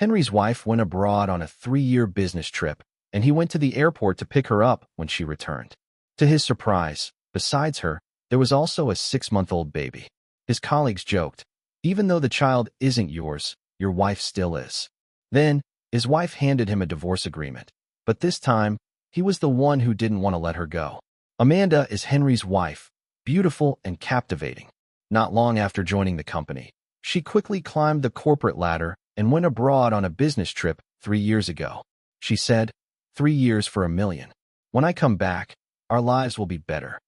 Henry's wife went abroad on a 3-year business trip, and he went to the airport to pick her up when she returned. To his surprise, besides her, there was also a 6-month-old baby. His colleagues joked, "Even though the child isn't yours, your wife still is." Then, his wife handed him a divorce agreement. But this time, he was the one who didn't want to let her go. Amanda is Henry's wife, beautiful and captivating. Not long after joining the company, she quickly climbed the corporate ladder and went abroad on a business trip 3 years ago. She said, 3 years for $1 million. When I come back, our lives will be better.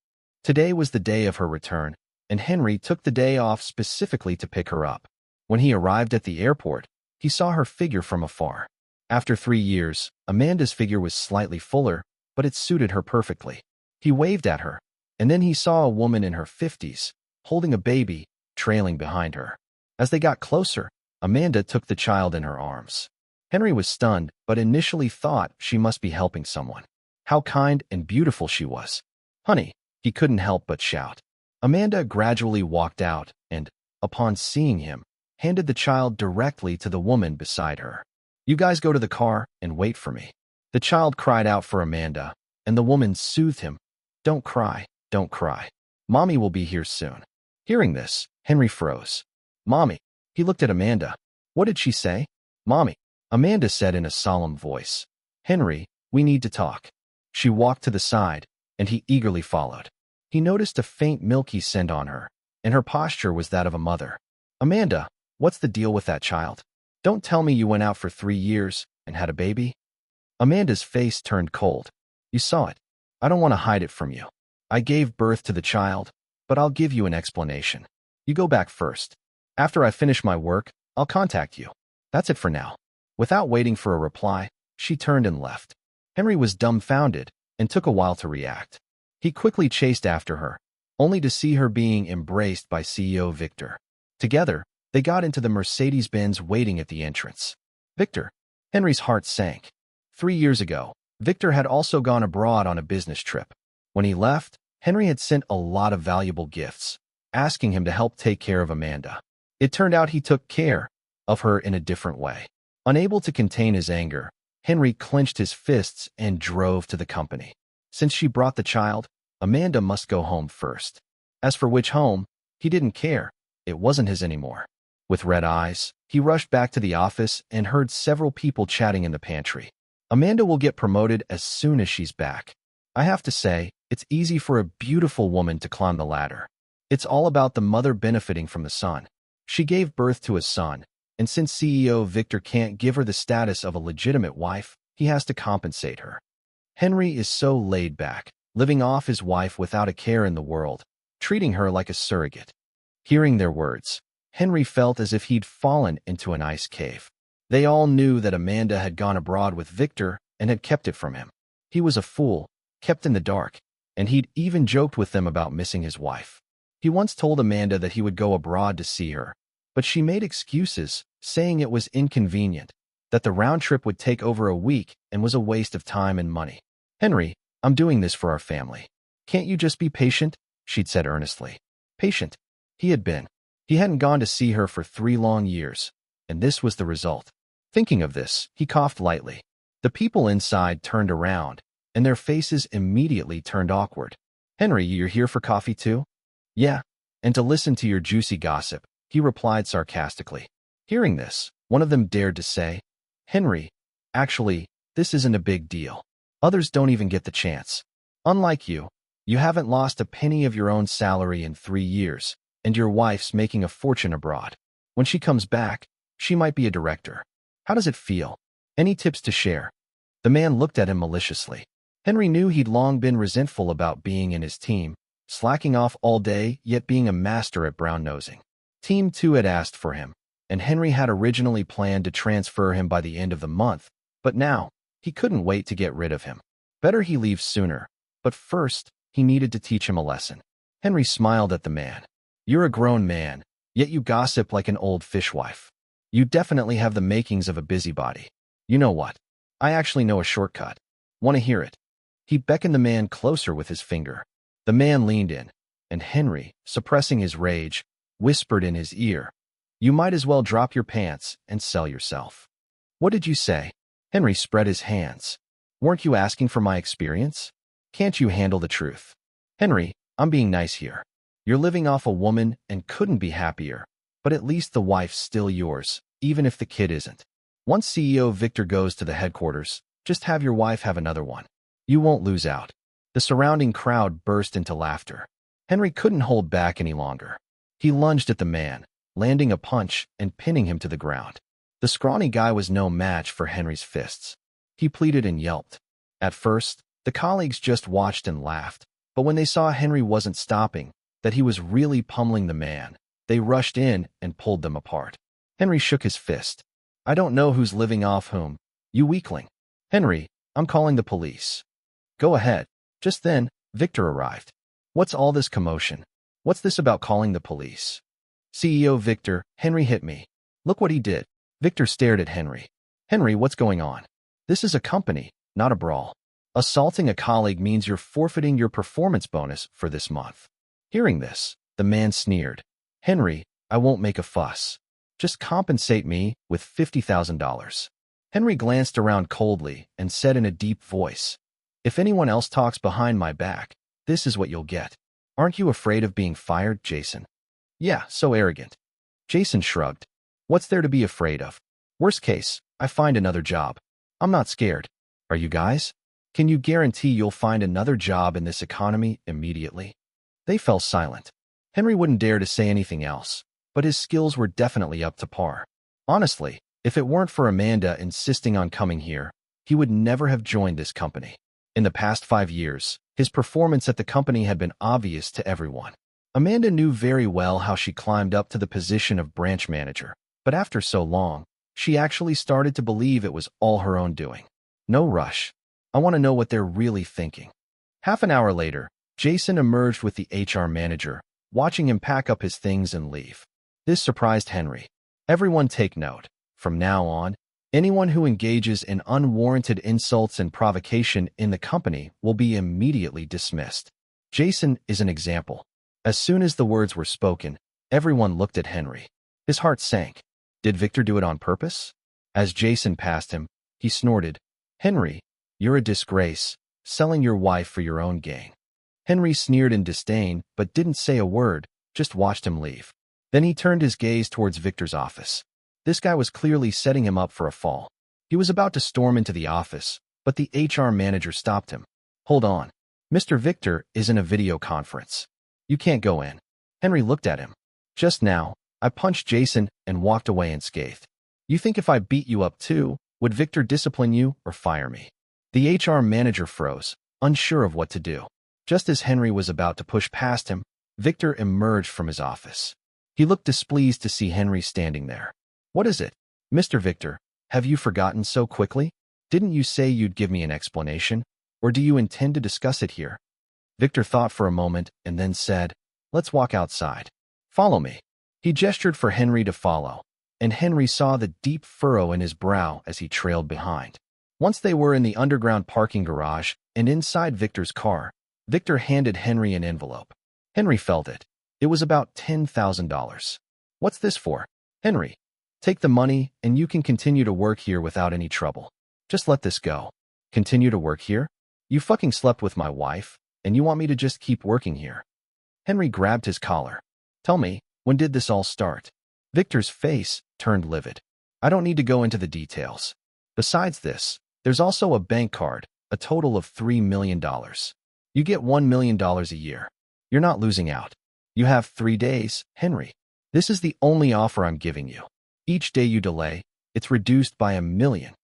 Today was the day of her return, and Henry took the day off specifically to pick her up. When he arrived at the airport, he saw her figure from afar. After 3 years, Amanda's figure was slightly fuller, but it suited her perfectly. He waved at her, and then he saw a woman in her 50s, holding a baby, trailing behind her. As they got closer, Amanda took the child in her arms. Henry was stunned, but initially thought she must be helping someone. How kind and beautiful she was. "Honey," he couldn't help but shout. Amanda gradually walked out and, upon seeing him, handed the child directly to the woman beside her. "You guys go to the car and wait for me." The child cried out for Amanda, and the woman soothed him. "Don't cry, don't cry. Mommy will be here soon." Hearing this, Henry froze. "Mommy." He looked at Amanda. "What did she say?" "Mommy," Amanda said in a solemn voice. "Henry, we need to talk." She walked to the side, and he eagerly followed. He noticed a faint milky scent on her, and her posture was that of a mother. "Amanda, what's the deal with that child? Don't tell me you went out for 3 years and had a baby?" Amanda's face turned cold. "You saw it. I don't want to hide it from you. I gave birth to the child, but I'll give you an explanation. You go back first. After I finish my work, I'll contact you. That's it for now." Without waiting for a reply, she turned and left. Henry was dumbfounded and took a while to react. He quickly chased after her, only to see her being embraced by CEO Victor. Together, they got into the Mercedes-Benz waiting at the entrance. Victor. Henry's heart sank. 3 years ago, Victor had also gone abroad on a business trip. When he left, Henry had sent a lot of valuable gifts, asking him to help take care of Amanda. It turned out he took care of her in a different way. Unable to contain his anger, Henry clenched his fists and drove to the company. Since she brought the child, Amanda must go home first. As for which home, he didn't care. It wasn't his anymore. With red eyes, he rushed back to the office and heard several people chatting in the pantry. "Amanda will get promoted as soon as she's back. I have to say, it's easy for a beautiful woman to climb the ladder. It's all about the mother benefiting from the son. She gave birth to a son, and since CEO Victor can't give her the status of a legitimate wife, he has to compensate her. Henry is so laid back, living off his wife without a care in the world, treating her like a surrogate." Hearing their words, Henry felt as if he'd fallen into an ice cave. They all knew that Amanda had gone abroad with Victor and had kept it from him. He was a fool, kept in the dark, and he'd even joked with them about missing his wife. He once told Amanda that he would go abroad to see her, but she made excuses, saying it was inconvenient, that the round trip would take over a week and was a waste of time and money. "Henry, I'm doing this for our family. Can't you just be patient?" she'd said earnestly. Patient. He had been. He hadn't gone to see her for 3 long years, and this was the result. Thinking of this, he coughed lightly. The people inside turned around, and their faces immediately turned awkward. "Henry, you're here for coffee too?" "Yeah, and to listen to your juicy gossip," he replied sarcastically. Hearing this, one of them dared to say, "Henry, actually, this isn't a big deal. Others don't even get the chance. Unlike you, you haven't lost a penny of your own salary in 3 years, and your wife's making a fortune abroad. When she comes back, she might be a director. How does it feel? Any tips to share?" The man looked at him maliciously. Henry knew he'd long been resentful about being in his team, slacking off all day yet being a master at brown-nosing. Team 2 had asked for him, and Henry had originally planned to transfer him by the end of the month, but now, he couldn't wait to get rid of him. Better he leave sooner, but first, he needed to teach him a lesson. Henry smiled at the man. "You're a grown man, yet you gossip like an old fishwife. You definitely have the makings of a busybody. You know what? I actually know a shortcut. Want to hear it?" He beckoned the man closer with his finger. The man leaned in, and Henry, suppressing his rage, whispered in his ear, "You might as well drop your pants and sell yourself." What did you say? Henry spread his hands. Weren't you asking for my experience? Can't you handle the truth? Henry, I'm being nice here. You're living off a woman and couldn't be happier, but at least the wife's still yours, even if the kid isn't. Once CEO Victor goes to the headquarters, just have your wife have another one. You won't lose out. The surrounding crowd burst into laughter. Henry couldn't hold back any longer. He lunged at the man, landing a punch and pinning him to the ground. The scrawny guy was no match for Henry's fists. He pleaded and yelped. At first, the colleagues just watched and laughed, but when they saw Henry wasn't stopping, that he was really pummeling the man, they rushed in and pulled them apart. Henry shook his fist. I don't know who's living off whom. You weakling. Henry, I'm calling the police. Go ahead. Just then, Victor arrived. What's all this commotion? What's this about calling the police? CEO Victor, Henry hit me. Look what he did. Victor stared at Henry. Henry, what's going on? This is a company, not a brawl. Assaulting a colleague means you're forfeiting your performance bonus for this month. Hearing this, the man sneered. Henry, I won't make a fuss. Just compensate me with $50,000. Henry glanced around coldly and said in a deep voice, if anyone else talks behind my back, this is what you'll get. Aren't you afraid of being fired, Jason? Yeah, so arrogant. Jason shrugged. What's there to be afraid of? Worst case, I find another job. I'm not scared. Are you guys? Can you guarantee you'll find another job in this economy immediately? They fell silent. Henry wouldn't dare to say anything else, but his skills were definitely up to par. Honestly, if it weren't for Amanda insisting on coming here, he would never have joined this company. In the past 5 years, his performance at the company had been obvious to everyone. Amanda knew very well how she climbed up to the position of branch manager, but after so long, she actually started to believe it was all her own doing. No rush. I want to know what they're really thinking. Half an hour later, Jason emerged with the HR manager, watching him pack up his things and leave. This surprised Henry. Everyone take note. From now on, anyone who engages in unwarranted insults and provocation in the company will be immediately dismissed. Jason is an example. As soon as the words were spoken, everyone looked at Henry. His heart sank. Did Victor do it on purpose? As Jason passed him, he snorted, Henry, you're a disgrace, selling your wife for your own gain. Henry sneered in disdain, but didn't say a word, just watched him leave. Then he turned his gaze towards Victor's office. This guy was clearly setting him up for a fall. He was about to storm into the office, but the HR manager stopped him. Hold on. Mr. Victor is in a video conference. You can't go in. Henry looked at him. Just now, I punched Jason and walked away unscathed. You think if I beat you up too, would Victor discipline you or fire me? The HR manager froze, unsure of what to do. Just as Henry was about to push past him, Victor emerged from his office. He looked displeased to see Henry standing there. What is it? Mr. Victor, have you forgotten so quickly? Didn't you say you'd give me an explanation? Or do you intend to discuss it here? Victor thought for a moment and then said, let's walk outside. Follow me. He gestured for Henry to follow, and Henry saw the deep furrow in his brow as he trailed behind. Once they were in the underground parking garage and inside Victor's car, Victor handed Henry an envelope. Henry felt it. It was about $10,000. What's this for? Henry, take the money and you can continue to work here without any trouble. Just let this go. Continue to work here? You fucking slept with my wife, and you want me to just keep working here? Henry grabbed his collar. Tell me, when did this all start? Victor's face turned livid. I don't need to go into the details. Besides this, there's also a bank card, a total of $3 million. You get $1 million a year. You're not losing out. You have 3 days, Henry. This is the only offer I'm giving you. Each day you delay, it's reduced by $1 million.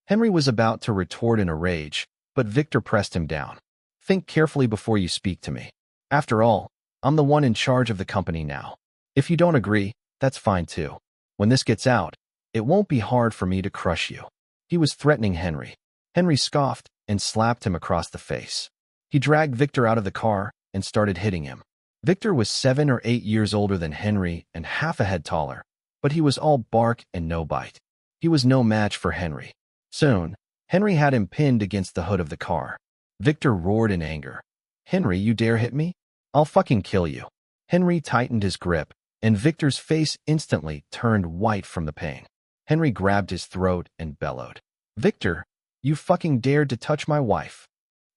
Henry was about to retort in a rage, but Victor pressed him down. Think carefully before you speak to me. After all, I'm the one in charge of the company now. If you don't agree, that's fine too. When this gets out, it won't be hard for me to crush you. He was threatening Henry. Henry scoffed and slapped him across the face. He dragged Victor out of the car and started hitting him. Victor was 7 or 8 years older than Henry and half a head taller, but he was all bark and no bite. He was no match for Henry. Soon, Henry had him pinned against the hood of the car. Victor roared in anger. Henry, you dare hit me? I'll fucking kill you. Henry tightened his grip, and Victor's face instantly turned white from the pain. Henry grabbed his throat and bellowed, "Victor, you fucking dared to touch my wife."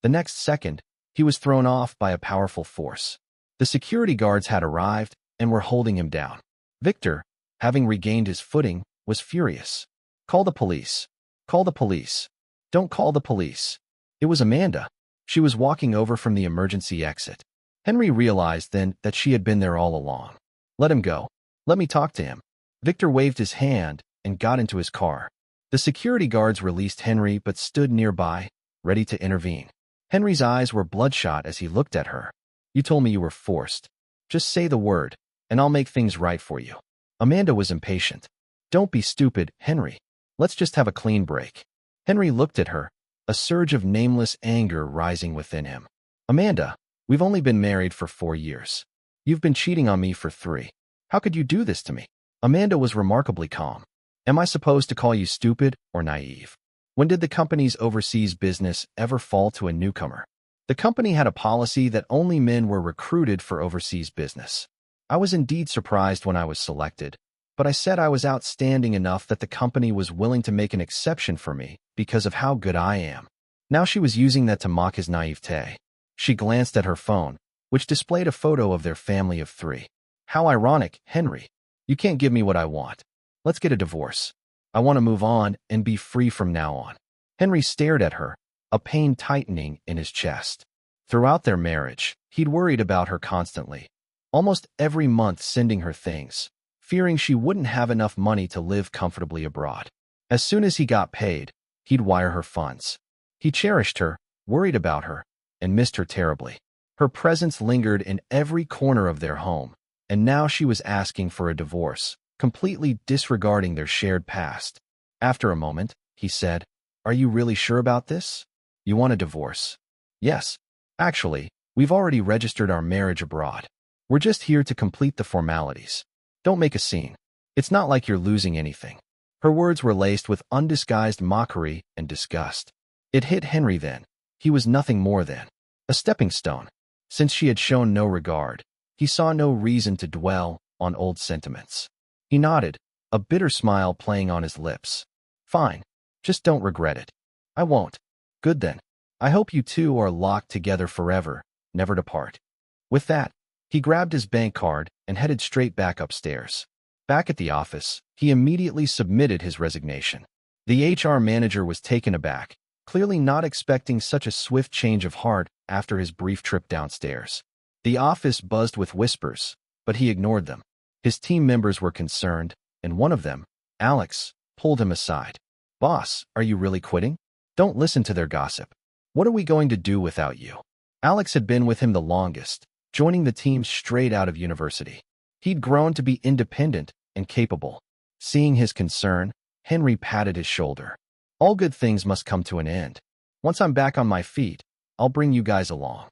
The next second, he was thrown off by a powerful force. The security guards had arrived and were holding him down. Victor, having regained his footing, was furious. "Call the police. Call the police. Don't call the police." It was Amanda. She was walking over from the emergency exit. Henry realized then that she had been there all along. "Let him go. Let me talk to him." Victor waved his hand and got into his car. The security guards released Henry but stood nearby, ready to intervene. Henry's eyes were bloodshot as he looked at her. "You told me you were forced. Just say the word, and I'll make things right for you." Amanda was impatient. "Don't be stupid, Henry. Let's just have a clean break." Henry looked at her, a surge of nameless anger rising within him. "Amanda, we've only been married for 4 years. You've been cheating on me for 3. How could you do this to me?" Amanda was remarkably calm. "Am I supposed to call you stupid or naive? When did the company's overseas business ever fall to a newcomer? The company had a policy that only men were recruited for overseas business. I was indeed surprised when I was selected, but I said I was outstanding enough that the company was willing to make an exception for me because of how good I am." Now she was using that to mock his naivete. She glanced at her phone, which displayed a photo of their family of 3. "How ironic, Henry. You can't give me what I want. Let's get a divorce. I want to move on and be free from now on." Henry stared at her, a pain tightening in his chest. Throughout their marriage, he'd worried about her constantly, almost every month sending her things, fearing she wouldn't have enough money to live comfortably abroad. As soon as he got paid, he'd wire her funds. He cherished her, worried about her, and missed her terribly. Her presence lingered in every corner of their home, and now she was asking for a divorce, completely disregarding their shared past. After a moment, he said, "Are you really sure about this? You want a divorce?" "Yes. Actually, we've already registered our marriage abroad. We're just here to complete the formalities. Don't make a scene. It's not like you're losing anything." Her words were laced with undisguised mockery and disgust. It hit Henry then. He was nothing more than a stepping stone. Since she had shown no regard, he saw no reason to dwell on old sentiments. He nodded, a bitter smile playing on his lips. "Fine. Just don't regret it." "I won't." "Good then. I hope you two are locked together forever, never to part." With that, he grabbed his bank card and headed straight back upstairs. Back at the office, he immediately submitted his resignation. The HR manager was taken aback, clearly not expecting such a swift change of heart after his brief trip downstairs. The office buzzed with whispers, but he ignored them. His team members were concerned, and one of them, Alex, pulled him aside. "Boss, are you really quitting? Don't listen to their gossip. What are we going to do without you?" Alex had been with him the longest, joining the team straight out of university. He'd grown to be independent and capable. Seeing his concern, Henry patted his shoulder. "All good things must come to an end. Once I'm back on my feet, I'll bring you guys along."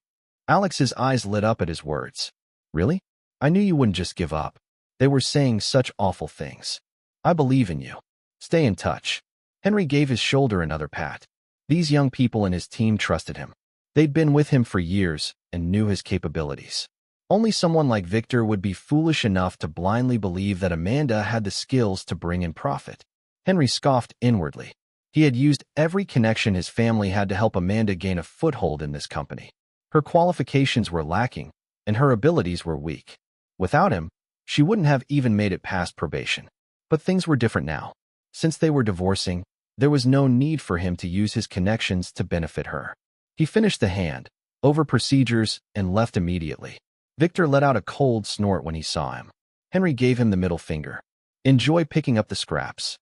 Alex's eyes lit up at his words. "Really? I knew you wouldn't just give up. They were saying such awful things. I believe in you. Stay in touch." Henry gave his shoulder another pat. These young people in his team trusted him. They'd been with him for years and knew his capabilities. Only someone like Victor would be foolish enough to blindly believe that Amanda had the skills to bring in profit. Henry scoffed inwardly. He had used every connection his family had to help Amanda gain a foothold in this company. Her qualifications were lacking, and her abilities were weak. Without him, she wouldn't have even made it past probation. But things were different now. Since they were divorcing, there was no need for him to use his connections to benefit her. He finished the hand, over procedures, and left immediately. Victor let out a cold snort when he saw him. Henry gave him the middle finger. "Enjoy picking up the scraps."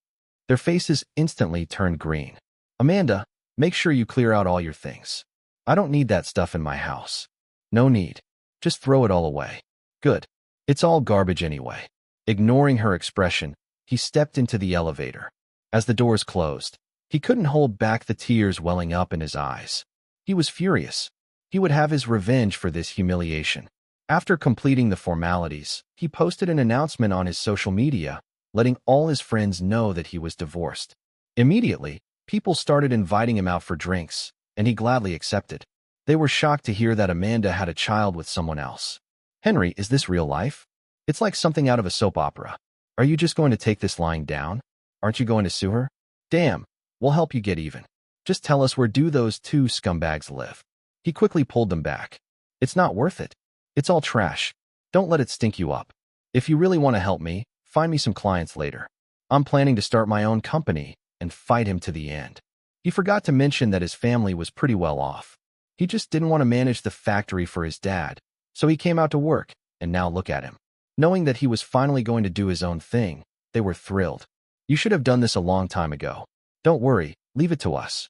Their faces instantly turned green. "Amanda, make sure you clear out all your things. I don't need that stuff in my house." "No need. Just throw it all away." "Good. It's all garbage anyway." Ignoring her expression, he stepped into the elevator. As the doors closed, he couldn't hold back the tears welling up in his eyes. He was furious. He would have his revenge for this humiliation. After completing the formalities, he posted an announcement on his social media, letting all his friends know that he was divorced. Immediately, people started inviting him out for drinks, and he gladly accepted. They were shocked to hear that Amanda had a child with someone else. "Henry, is this real life? It's like something out of a soap opera. Are you just going to take this lying down? Aren't you going to sue her? Damn, we'll help you get even. Just tell us where do those two scumbags live. He quickly pulled them back. It's not worth it. It's all trash. Don't let it stink you up. If you really want to help me, find me some clients later. I'm planning to start my own company and fight him to the end. He forgot to mention that his family was pretty well off. He just didn't want to manage the factory for his dad, so he came out to work, and now look at him. Knowing that he was finally going to do his own thing, they were thrilled. You should have done this a long time ago. Don't worry, leave it to us.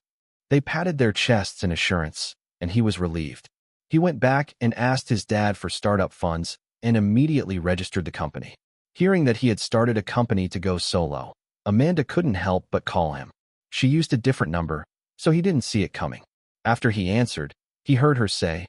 They patted their chests in assurance, and he was relieved. He went back and asked his dad for startup funds and immediately registered the company. Hearing that he had started a company to go solo, Amanda couldn't help but call him. She used a different number, so he didn't see it coming. After he answered, he heard her say,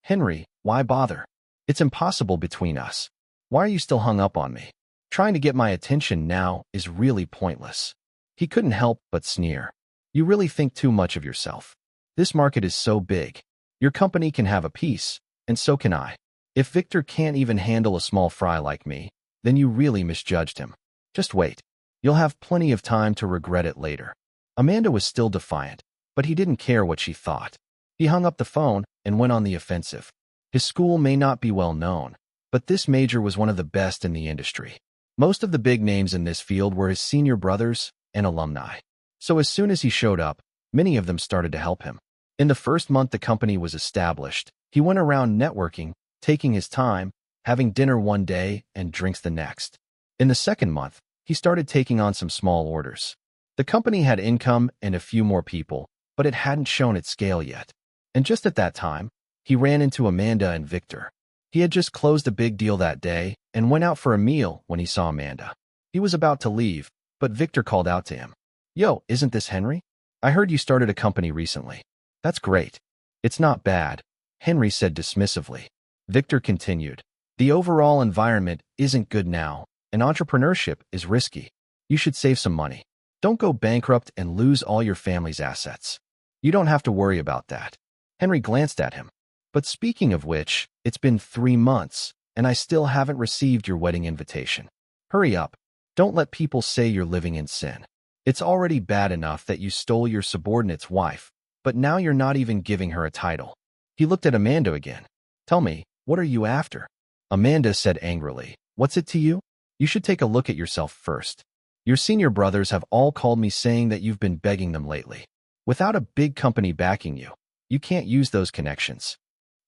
"Henry, why bother? It's impossible between us. Why are you still hung up on me? Trying to get my attention now is really pointless." He couldn't help but sneer. You really think too much of yourself. This market is so big. Your company can have a piece, and so can I. If Victor can't even handle a small fry like me, then you really misjudged him. Just wait. You'll have plenty of time to regret it later. Amanda was still defiant, but he didn't care what she thought. He hung up the phone and went on the offensive. His school may not be well known, but this major was one of the best in the industry. Most of the big names in this field were his senior brothers and alumni. So as soon as he showed up, many of them started to help him. In the first month the company was established, he went around networking, taking his time, having dinner one day and drinks the next. In the second month, he started taking on some small orders. The company had income and a few more people, but it hadn't shown its scale yet. And just at that time, he ran into Amanda and Victor. He had just closed a big deal that day and went out for a meal when he saw Amanda. He was about to leave, but Victor called out to him. Yo, isn't this Henry? I heard you started a company recently. That's great. It's not bad, Henry said dismissively. Victor continued. The overall environment isn't good now, and entrepreneurship is risky. You should save some money. Don't go bankrupt and lose all your family's assets. You don't have to worry about that. Henry glanced at him. But speaking of which, it's been 3 months, and I still haven't received your wedding invitation. Hurry up. Don't let people say you're living in sin. It's already bad enough that you stole your subordinate's wife, but now you're not even giving her a title. He looked at Amanda again. Tell me, what are you after? Amanda said angrily. What's it to you? You should take a look at yourself first. Your senior brothers have all called me saying that you've been begging them lately. Without a big company backing you, you can't use those connections.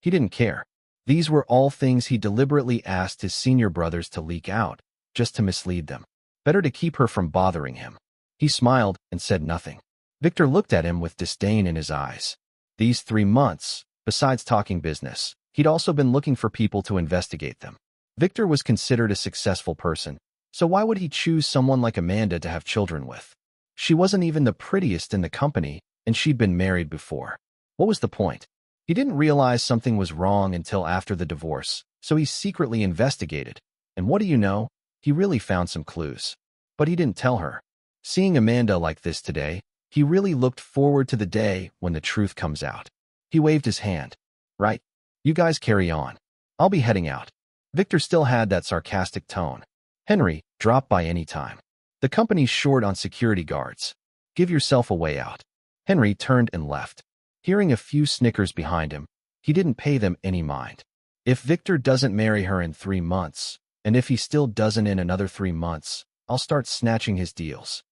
He didn't care. These were all things he deliberately asked his senior brothers to leak out, just to mislead them. Better to keep her from bothering him. He smiled and said nothing. Victor looked at him with disdain in his eyes. These 3 months, besides talking business, he'd also been looking for people to investigate them. Victor was considered a successful person, so why would he choose someone like Amanda to have children with? She wasn't even the prettiest in the company, and she'd been married before. What was the point? He didn't realize something was wrong until after the divorce, so he secretly investigated. And what do you know? He really found some clues. But he didn't tell her. Seeing Amanda like this today, he really looked forward to the day when the truth comes out. He waved his hand. Right. You guys carry on. I'll be heading out. Victor still had that sarcastic tone. Henry, drop by any time. The company's short on security guards. Give yourself a way out. Henry turned and left. Hearing a few snickers behind him, he didn't pay them any mind. If Victor doesn't marry her in 3 months, and if he still doesn't in another 3 months, I'll start snatching his deals.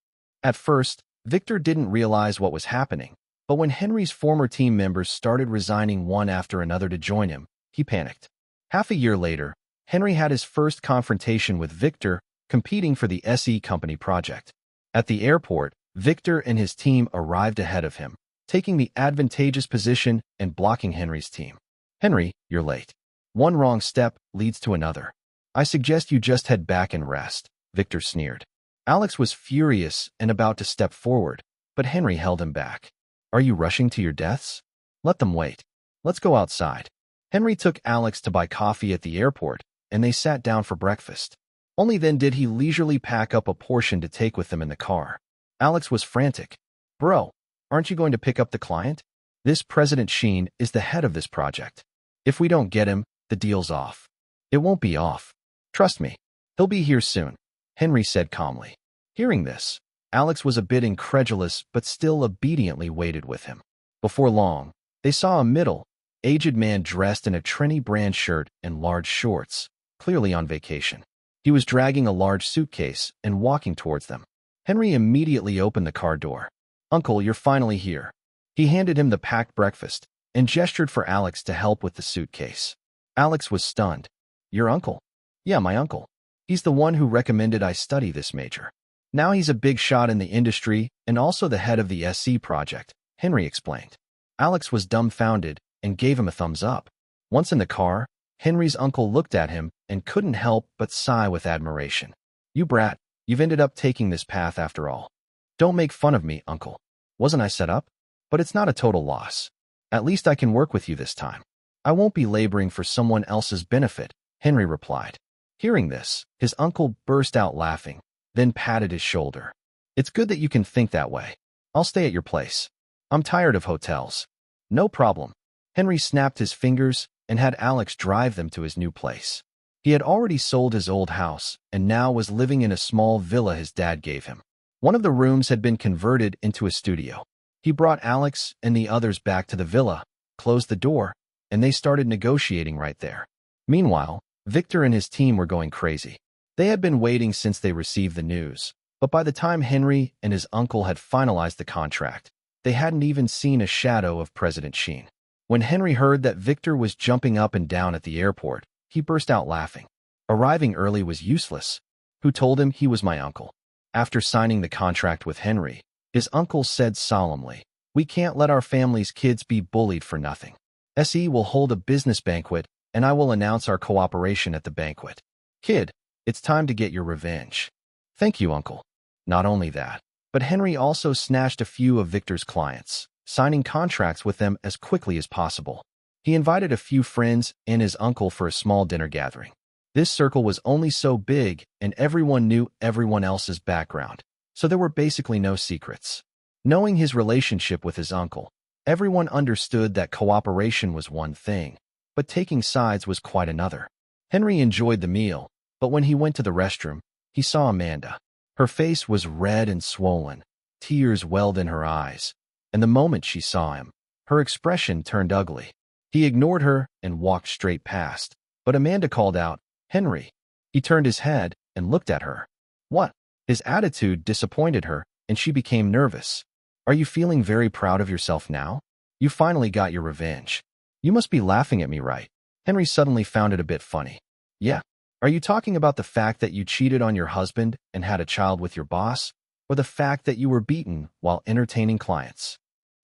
At first, Victor didn't realize what was happening, but when Henry's former team members started resigning one after another to join him, he panicked. Half a year later, Henry had his first confrontation with Victor competing for the SE Company project. At the airport, Victor and his team arrived ahead of him, taking the advantageous position and blocking Henry's team. Henry, you're late. One wrong step leads to another. I suggest you just head back and rest, Victor sneered. Alex was furious and about to step forward, but Henry held him back. Are you rushing to your deaths? Let them wait. Let's go outside. Henry took Alex to buy coffee at the airport, and they sat down for breakfast. Only then did he leisurely pack up a portion to take with them in the car. Alex was frantic. Bro, aren't you going to pick up the client? This President Sheen is the head of this project. If we don't get him, the deal's off. It won't be off. Trust me. He'll be here soon, Henry said calmly. Hearing this, Alex was a bit incredulous but still obediently waited with him. Before long, they saw a middle-aged man dressed in a trendy brand shirt and large shorts, clearly on vacation. He was dragging a large suitcase and walking towards them. Henry immediately opened the car door. "Uncle, you're finally here." He handed him the packed breakfast and gestured for Alex to help with the suitcase. Alex was stunned. "Your uncle?" "Yeah, my uncle. He's the one who recommended I study this major. Now he's a big shot in the industry and also the head of the SC project," Henry explained. Alex was dumbfounded and gave him a thumbs up. Once in the car, Henry's uncle looked at him and couldn't help but sigh with admiration. "You brat, you've ended up taking this path after all." "Don't make fun of me, uncle. Wasn't I set up? But it's not a total loss. At least I can work with you this time. I won't be laboring for someone else's benefit," Henry replied. Hearing this, his uncle burst out laughing, then patted his shoulder. "It's good that you can think that way. I'll stay at your place. I'm tired of hotels." "No problem." Henry snapped his fingers and had Alex drive them to his new place. He had already sold his old house and now was living in a small villa his dad gave him. One of the rooms had been converted into a studio. He brought Alex and the others back to the villa, closed the door, and they started negotiating right there. Meanwhile, Victor and his team were going crazy. They had been waiting since they received the news, but by the time Henry and his uncle had finalized the contract, they hadn't even seen a shadow of President Sheen. When Henry heard that Victor was jumping up and down at the airport, he burst out laughing. Arriving early was useless. Who told him he was my uncle? After signing the contract with Henry, his uncle said solemnly, "We can't let our family's kids be bullied for nothing. SE will hold a business banquet, and I will announce our cooperation at the banquet. Kid, it's time to get your revenge." "Thank you, uncle." Not only that, but Henry also snatched a few of Victor's clients, signing contracts with them as quickly as possible. He invited a few friends and his uncle for a small dinner gathering. This circle was only so big, and everyone knew everyone else's background, so there were basically no secrets. Knowing his relationship with his uncle, everyone understood that cooperation was one thing, but taking sides was quite another. Henry enjoyed the meal, but when he went to the restroom, he saw Amanda. Her face was red and swollen, tears welled in her eyes, and the moment she saw him, her expression turned ugly. He ignored her and walked straight past, but Amanda called out, "Henry." He turned his head and looked at her. "What?" His attitude disappointed her, and she became nervous. "Are you feeling very proud of yourself now? You finally got your revenge. You must be laughing at me, right?" Henry suddenly found it a bit funny. "Yeah. Are you talking about the fact that you cheated on your husband and had a child with your boss, or the fact that you were beaten while entertaining clients?"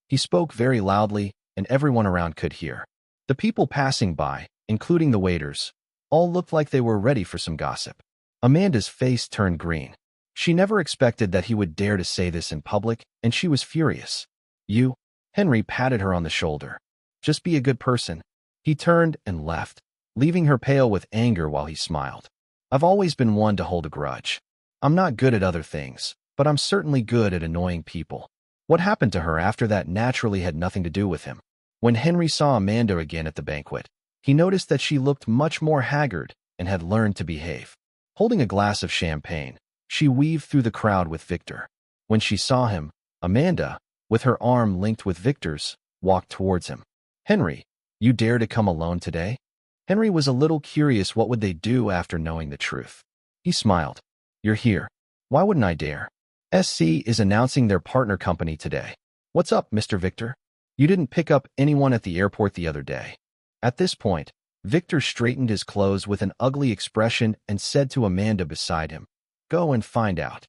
He spoke very loudly, and everyone around could hear. The people passing by, including the waiters, all looked like they were ready for some gossip. Amanda's face turned green. She never expected that he would dare to say this in public, and she was furious. "You?" Henry patted her on the shoulder. "Just be a good person." He turned and left, leaving her pale with anger while he smiled. "I've always been one to hold a grudge. I'm not good at other things, but I'm certainly good at annoying people." What happened to her after that naturally had nothing to do with him. When Henry saw Amanda again at the banquet, he noticed that she looked much more haggard and had learned to behave. Holding a glass of champagne, she weaved through the crowd with Victor. When she saw him, Amanda, with her arm linked with Victor's, walked towards him. "Henry, you dare to come alone today?" Henry was a little curious what would they do after knowing the truth. He smiled. "You're here. Why wouldn't I dare? SC is announcing their partner company today. What's up, Mr. Victor? You didn't pick up anyone at the airport the other day." At this point, Victor straightened his clothes with an ugly expression and said to Amanda beside him, "Go and find out."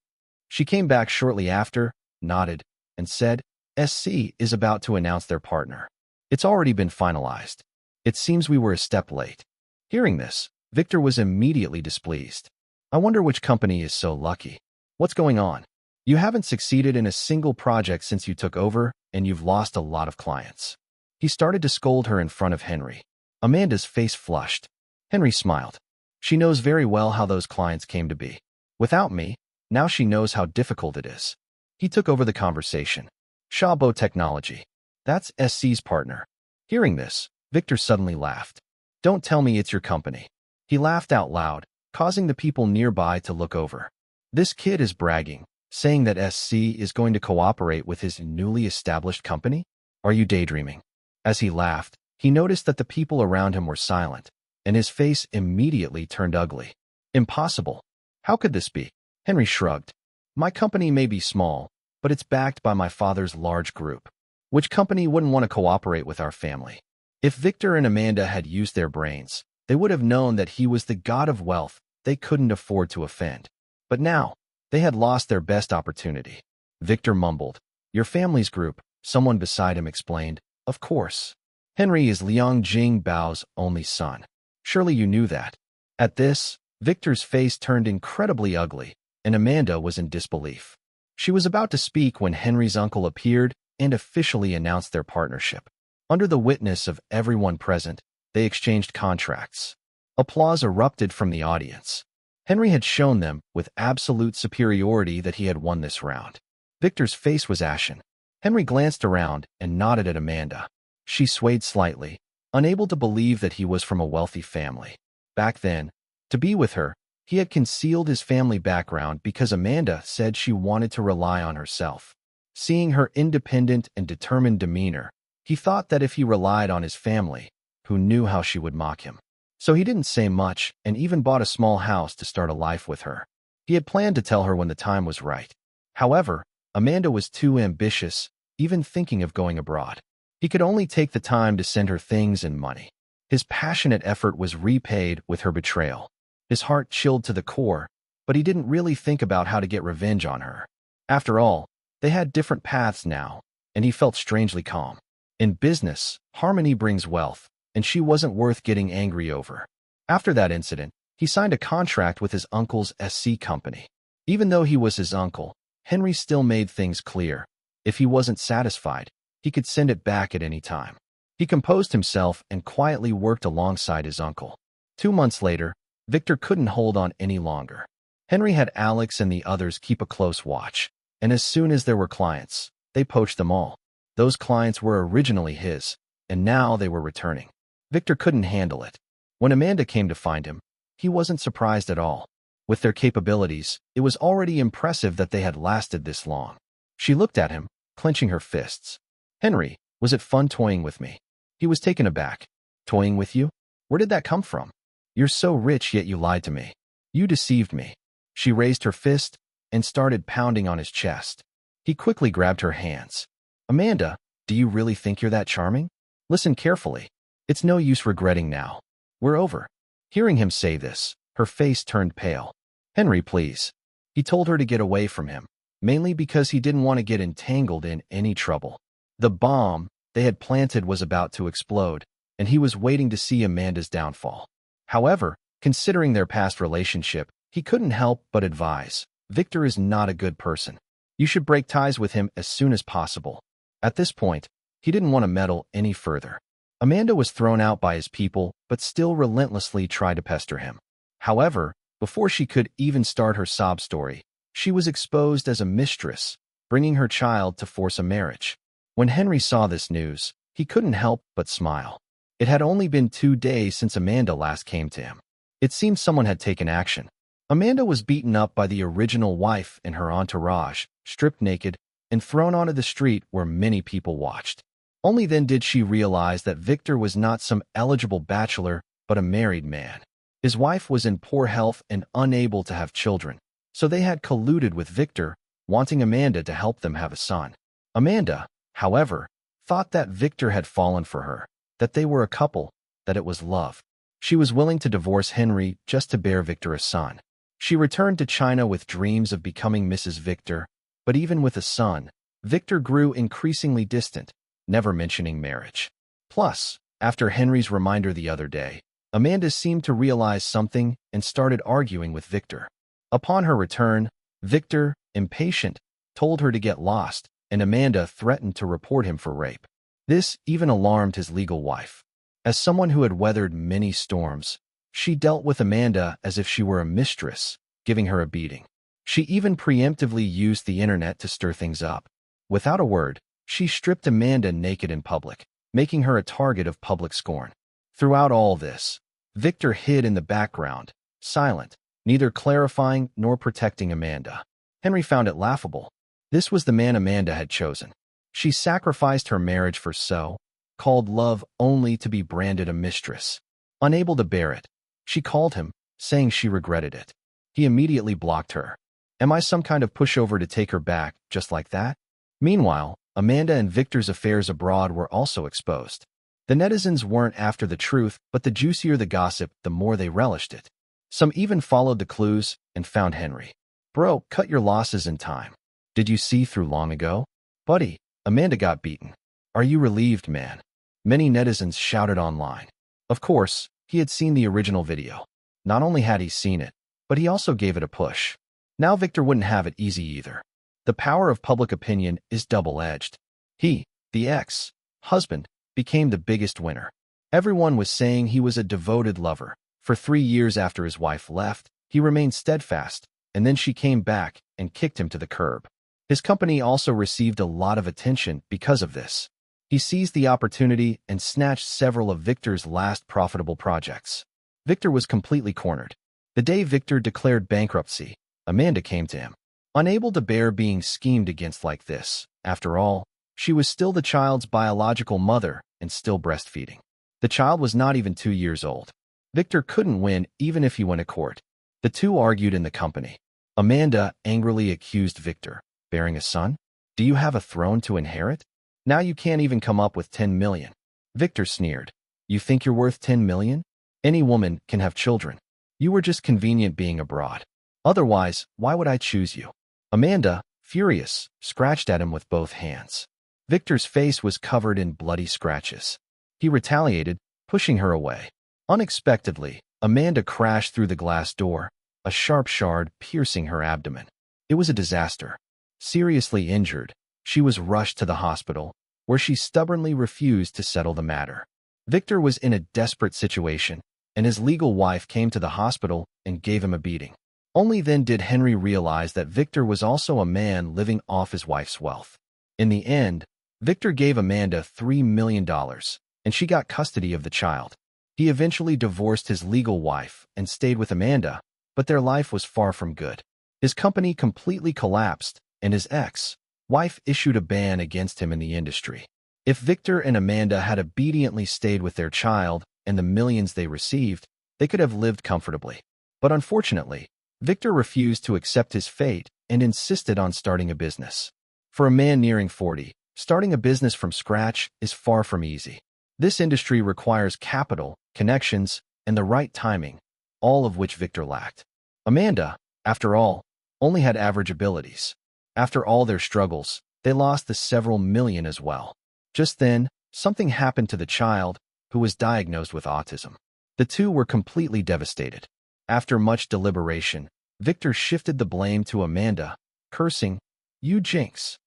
She came back shortly after, nodded, and said, "SC is about to announce their partner. It's already been finalized. It seems we were a step late." Hearing this, Victor was immediately displeased. "I wonder which company is so lucky. What's going on? You haven't succeeded in a single project since you took over, and you've lost a lot of clients." He started to scold her in front of Henry. Amanda's face flushed. Henry smiled. She knows very well how those clients came to be. Without me, now she knows how difficult it is. He took over the conversation. "Shabo Technology. That's SC's partner." Hearing this, Victor suddenly laughed. "Don't tell me it's your company." He laughed out loud, causing the people nearby to look over. "This kid is bragging. saying that SC is going to cooperate with his newly established company? Are you daydreaming? As he laughed, he noticed that the people around him were silent, and his face immediately turned ugly. Impossible. How could this be? Henry shrugged. My company may be small, but it's backed by my father's large group. Which company wouldn't want to cooperate with our family? If Victor and Amanda had used their brains, they would have known that he was the god of wealth they couldn't afford to offend. But now, they had lost their best opportunity. Victor mumbled. Your family's group, someone beside him explained. Of course. Henry is Liang Jingbao's only son. Surely you knew that. At this, Victor's face turned incredibly ugly, and Amanda was in disbelief. She was about to speak when Henry's uncle appeared and officially announced their partnership. Under the witness of everyone present, they exchanged contracts. Applause erupted from the audience. Henry had shown them with absolute superiority that he had won this round. Victor's face was ashen. Henry glanced around and nodded at Amanda. She swayed slightly, unable to believe that he was from a wealthy family. Back then, to be with her, he had concealed his family background because Amanda said she wanted to rely on herself. Seeing her independent and determined demeanor, he thought that if he relied on his family, who knew how she would mock him. So he didn't say much and even bought a small house to start a life with her. He had planned to tell her when the time was right. However, Amanda was too ambitious, even thinking of going abroad. He could only take the time to send her things and money. His passionate effort was repaid with her betrayal. His heart chilled to the core, but he didn't really think about how to get revenge on her. After all, they had different paths now, and he felt strangely calm. In business, harmony brings wealth, and she wasn't worth getting angry over. After that incident, he signed a contract with his uncle's SC company. Even though he was his uncle, Henry still made things clear. If he wasn't satisfied, he could send it back at any time. He composed himself and quietly worked alongside his uncle. 2 months later, Victor couldn't hold on any longer. Henry had Alex and the others keep a close watch, and as soon as there were clients, they poached them all. Those clients were originally his, and now they were returning. Victor couldn't handle it. When Amanda came to find him, he wasn't surprised at all. With their capabilities, it was already impressive that they had lasted this long. She looked at him, clenching her fists. Henry, was it fun toying with me? He was taken aback. Toying with you? Where did that come from? You're so rich, yet you lied to me. You deceived me. She raised her fist and started pounding on his chest. He quickly grabbed her hands. Amanda, do you really think you're that charming? Listen carefully. It's no use regretting now. We're over. Hearing him say this, her face turned pale. Henry, please. He told her to get away from him, mainly because he didn't want to get entangled in any trouble. The bomb they had planted was about to explode, and he was waiting to see Amanda's downfall. However, considering their past relationship, he couldn't help but advise, Victor is not a good person. You should break ties with him as soon as possible. At this point, he didn't want to meddle any further. Amanda was thrown out by his people, but still relentlessly tried to pester him. However, before she could even start her sob story, she was exposed as a mistress, bringing her child to force a marriage. When Henry saw this news, he couldn't help but smile. It had only been 2 days since Amanda last came to him. It seemed someone had taken action. Amanda was beaten up by the original wife and her entourage, stripped naked, and thrown onto the street where many people watched. Only then did she realize that Victor was not some eligible bachelor, but a married man. His wife was in poor health and unable to have children, so they had colluded with Victor, wanting Amanda to help them have a son. Amanda, however, thought that Victor had fallen for her, that they were a couple, that it was love. She was willing to divorce Henry just to bear Victor a son. She returned to China with dreams of becoming Mrs. Victor, but even with a son, Victor grew increasingly distant, never mentioning marriage. Plus, after Henry's reminder the other day, Amanda seemed to realize something and started arguing with Victor. Upon her return, Victor, impatient, told her to get lost, and Amanda threatened to report him for rape. This even alarmed his legal wife. As someone who had weathered many storms, she dealt with Amanda as if she were a mistress, giving her a beating. She even preemptively used the internet to stir things up. Without a word, she stripped Amanda naked in public, making her a target of public scorn. Throughout all this, Victor hid in the background, silent, neither clarifying nor protecting Amanda. Henry found it laughable. This was the man Amanda had chosen. She sacrificed her marriage for so-called love only to be branded a mistress. Unable to bear it, she called him, saying she regretted it. He immediately blocked her. Am I some kind of pushover to take her back, just like that? Meanwhile, Amanda and Victor's affairs abroad were also exposed. The netizens weren't after the truth, but the juicier the gossip, the more they relished it. Some even followed the clues and found Henry. Bro, cut your losses in time. Did you see through long ago? Buddy, Amanda got beaten. Are you relieved, man? Many netizens shouted online. Of course, he had seen the original video. Not only had he seen it, but he also gave it a push. Now Victor wouldn't have it easy either. The power of public opinion is double-edged. He, the ex-husband, became the biggest winner. Everyone was saying he was a devoted lover. For 3 years after his wife left, he remained steadfast, and then she came back and kicked him to the curb. His company also received a lot of attention because of this. He seized the opportunity and snatched several of Victor's last profitable projects. Victor was completely cornered. The day Victor declared bankruptcy, Amanda came to him. Unable to bear being schemed against like this, after all, she was still the child's biological mother and still breastfeeding. The child was not even 2 years old. Victor couldn't win even if he went to court. The two argued in the company. Amanda angrily accused Victor. Bearing a son? Do you have a throne to inherit? Now you can't even come up with 10 million. Victor sneered. You think you're worth 10 million? Any woman can have children. You were just convenient being abroad. Otherwise, why would I choose you? Amanda, furious, scratched at him with both hands. Victor's face was covered in bloody scratches. He retaliated, pushing her away. Unexpectedly, Amanda crashed through the glass door, a sharp shard piercing her abdomen. It was a disaster. Seriously injured, she was rushed to the hospital, where she stubbornly refused to settle the matter. Victor was in a desperate situation, and his legal wife came to the hospital and gave him a beating. Only then did Henry realize that Victor was also a man living off his wife's wealth. In the end, Victor gave Amanda $3 million, and she got custody of the child. He eventually divorced his legal wife and stayed with Amanda, but their life was far from good. His company completely collapsed, and his ex-wife issued a ban against him in the industry. If Victor and Amanda had obediently stayed with their child and the millions they received, they could have lived comfortably. But unfortunately, Victor refused to accept his fate and insisted on starting a business. For a man nearing 40, starting a business from scratch is far from easy. This industry requires capital, connections, and the right timing, all of which Victor lacked. Amanda, after all, only had average abilities. After all their struggles, they lost the several million as well. Just then, something happened to the child, who was diagnosed with autism. The two were completely devastated. After much deliberation, Victor shifted the blame to Amanda, cursing, "You jinx."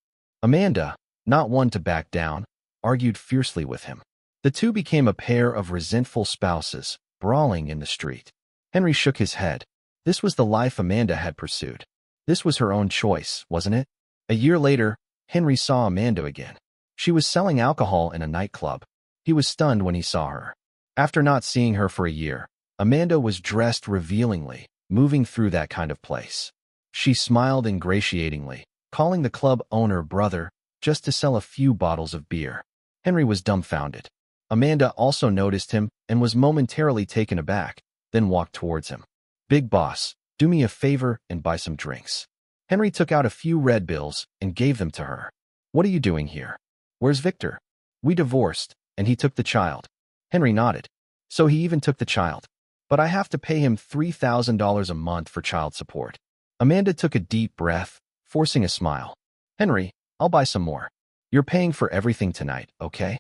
Amanda, not one to back down, argued fiercely with him. The two became a pair of resentful spouses, brawling in the street. Henry shook his head. This was the life Amanda had pursued. This was her own choice, wasn't it? A year later, Henry saw Amanda again. She was selling alcohol in a nightclub. He was stunned when he saw her. After not seeing her for a year, Amanda was dressed revealingly, moving through that kind of place. She smiled ingratiatingly, calling the club owner brother, just to sell a few bottles of beer. Henry was dumbfounded. Amanda also noticed him and was momentarily taken aback, then walked towards him. "Big boss, do me a favor and buy some drinks." Henry took out a few red bills and gave them to her. "What are you doing here? Where's Victor?" "We divorced, and he took the child." Henry nodded. "So he even took the child. But I have to pay him $3,000 a month for child support." Amanda took a deep breath, forcing a smile. "Henry, I'll buy some more. You're paying for everything tonight, okay?"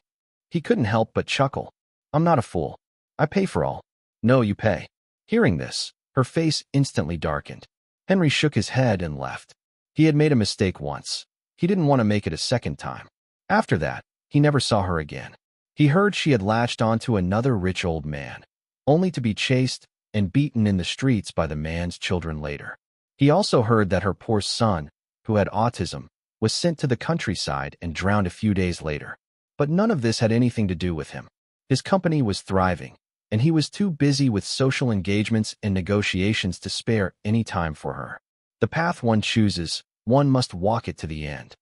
He couldn't help but chuckle. "I'm not a fool. I pay for all." "No, you pay." Hearing this, her face instantly darkened. Henry shook his head and left. He had made a mistake once. He didn't want to make it a second time. After that, he never saw her again. He heard she had latched onto another rich old man, only to be chased and beaten in the streets by the man's children later. He also heard that her poor son, who had autism, was sent to the countryside and drowned a few days later. But none of this had anything to do with him. His company was thriving, and he was too busy with social engagements and negotiations to spare any time for her. The path one chooses, one must walk it to the end.